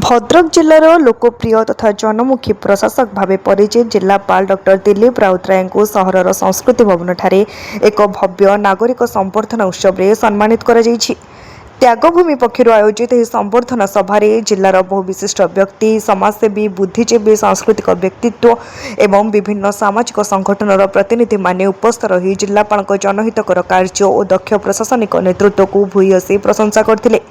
भद्रक जिलार लोकप्रिय तथा जनमुखी प्रशासक भाव परिचित जिलापाल डॉ दिलीप राउतराय को सहरर संस्कृति भवन ठारे एक भव्य नागरिक संबर्धना उत्सव में सम्मानित करा जायछि। त्यागभूमि पक्षर आयोजित यह संबर्धना सभार जिलार बहु विशिष्ट व्यक्ति, समाजसेवी, बुद्धिजीवी, सांस्कृतिक व्यक्तित्व एवं विभिन्न सामाजिक संगठन प्रतिनिधि माने उपस्थित रही जिलापाल जनहितकर कार्य और दक्ष प्रशासनिक नेतृत्व को भूयसी प्रशंसा करथिले।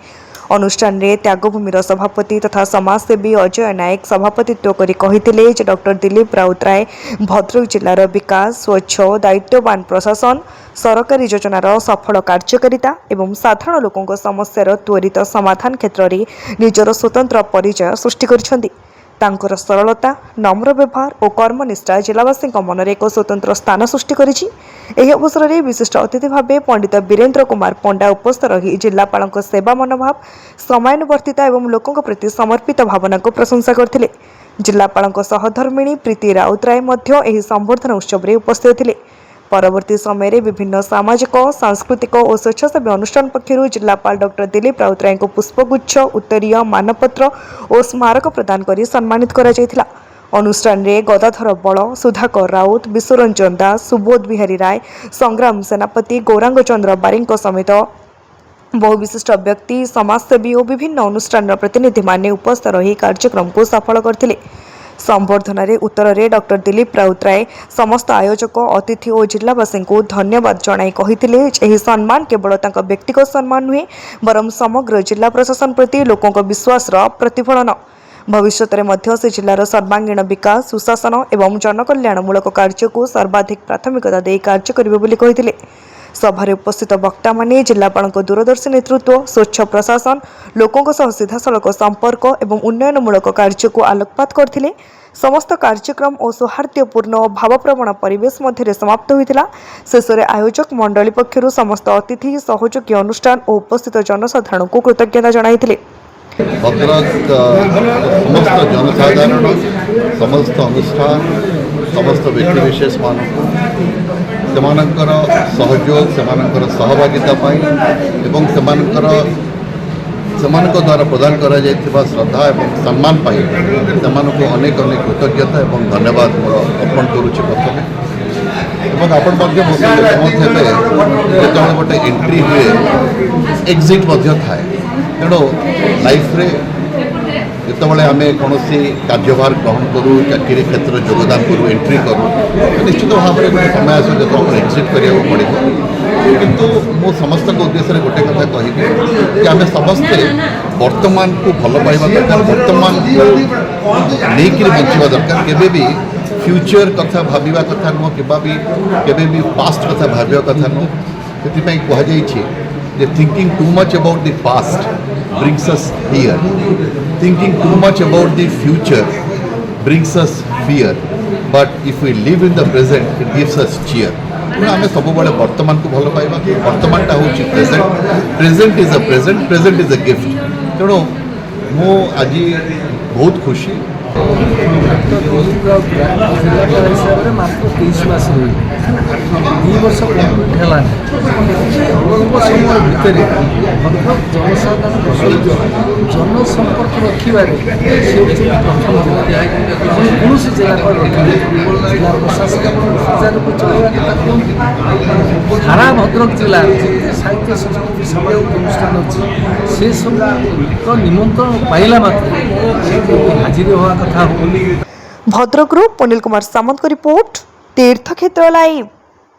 अनुष्ठान में त्यागभूमिर सभापति तथा समाजसेवी अजय नायक सभापतित्व करी कहिथिले जे डॉ दिलीप राउतराय भद्रक जिलार विकास, स्वच्छ, दायित्ववान प्रशासन, सरकारी योजनार सफल कार्यकारिता एवं साधारण लोकों समस्यार त्वरित समाधान क्षेत्र में निजर स्वतंत्र परिचय सृष्टि करिसेंति। तांकर सरलता, नम्र व्यवहार और कर्मनिष्ठा जिलावासी मनरे एक स्वतंत्र स्थान सृष्टि करिछि। एही अवसर में विशिष्ट अतिथि भाव पंडित वीरेन्द्र कुमार पंडा उपस्थित रही जिलापाल सेवा मनोभाव, समयानुवर्तिता एवं लोकों प्रति समर्पित भावना को प्रशंसा करथिले। जिलापाल सहधर्मिणी प्रीति राउतराय मध्य एही संबर्धना उत्सव में उपस्थित थिले। परवर्ती समय में विभिन्न सामाजिक, सांस्कृतिक और स्वेच्छासेवी अनुष्ठान पक्षर जिलापाल डॉ दिलीप राउतराय को पुष्पगुच्छ, उत्तरीय, मानपत्र और स्मारक प्रदान कर सम्मानित करा जायथिला। अनुष्ठान में गदाधर बल, सुधाकर राउत, विश्वरंजन दास, सुबोध बिहारी राय, संग्राम सेनापति, गौरांग चंद्र बारी समेत बहु विशिष्ट व्यक्ति, समाजसेवी और विभिन्न अनुष्ठान प्रतिनिधि माने उपस्थित रही कार्यक्रम को सफल करथिले। संबर्धना उत्तर में डॉ दिलीप राउतराय समस्त आयोजक, अतिथि और जिलावासी को धन्यवाद जणाई कहिथिले एही सम्मान केवल तांका व्यक्तिगत सम्मान नुहे बरं समग्र जिला प्रशासन प्रति लोकों विश्वास प्रतिफलन। भविष्य में से जिलार सर्वांगीण विकास, सुशासन एवं जनकल्याणमूलक कार्य को सर्वाधिक प्राथमिकता दे कार्य करिवे बोली कहिथिले। सभारे उपस्थित वक्ता माने जिलापाल दूरदर्शी नेतृत्व, स्वच्छ प्रशासन, लोकों सह सीधासलख संपर्क एवं उन्नयनमूलक कार्य को आलोकपात करथिले। समस्त कार्यक्रम और सौहार्द्यपूर्ण और भावप्रवण परिवेश मध्य समाप्त होता। शेष में आयोजक मंडली पक्षर समस्त अतिथि, सहयोगी अनुष्ठान और उपस्थित जनसाधारण को कृतज्ञता जणाइथिले। भद्रक समस्त जनसाधारण, समस्त अनुष्ठान, समस्त व्यक्तिविशेष सेमानंकर सहयोग, सेमानंकर सहभागिता एवं सेमानक द्वारा प्रदान करा जायथिबा श्रद्धा एवं सम्मान पाई सेमानक अनेक अनेक कृतज्ञता एवं धन्यवाद अर्पण करुछि। प्रथमे एवं आपण मध्य जो गोटे एंट्री हुए एक्जिट थाए, तेणु लाइफ रे जितेबाला आम कौन कार्यभार ग्रहण करूँ, चाकरी क्षेत्र योगदान करूँ, एंट्री करूँ, निश्चित भाव में गोटे समय आस जो एक्जिट करा पड़ो। किंतु मो समस्त उद्देश्य गोटे कथा कहि कि आम समस्ते वर्तमान को भल पाइबा दरकार, वर्तमान को लेकिन बंचवा दरकार। केबे भी फ्यूचर कथा भाविबा कथा नुह, केबे भी पास्ट कथा भाविबा कथा नुह। सेतिपई कहा जाइछि जे thinking too much about the past brings us here, thinking too much about the future brings us fear, but if we live in the present it gives us cheer। आम सब बड़े वर्तमान को भल पाइबा, वर्तमानटा हूँ present, present is a present, present is a gift. तेणु मु आज बहुत खुशी हिसाब से मात्र 23 मास रही 2 वर्ष कम्प्लीट है। अल्प समय भितर भद्रक जनसाधारण सहित जनसंपर्क रखिबारे से प्रथम जिला कौन जिलापाल रखिले जिला प्रशासन सुचारू चलवा कथा सारा भद्रक जिला साहित्य संस्कृति सामाजिक अनुष्ठान अच्छी से सब निमंत्रण पाइला मात्र हाजिर हवा कथा। भद्रक पुनिल कुमार सामंत को रिपोर्ट, तीर्थक्षेत्र लाइव।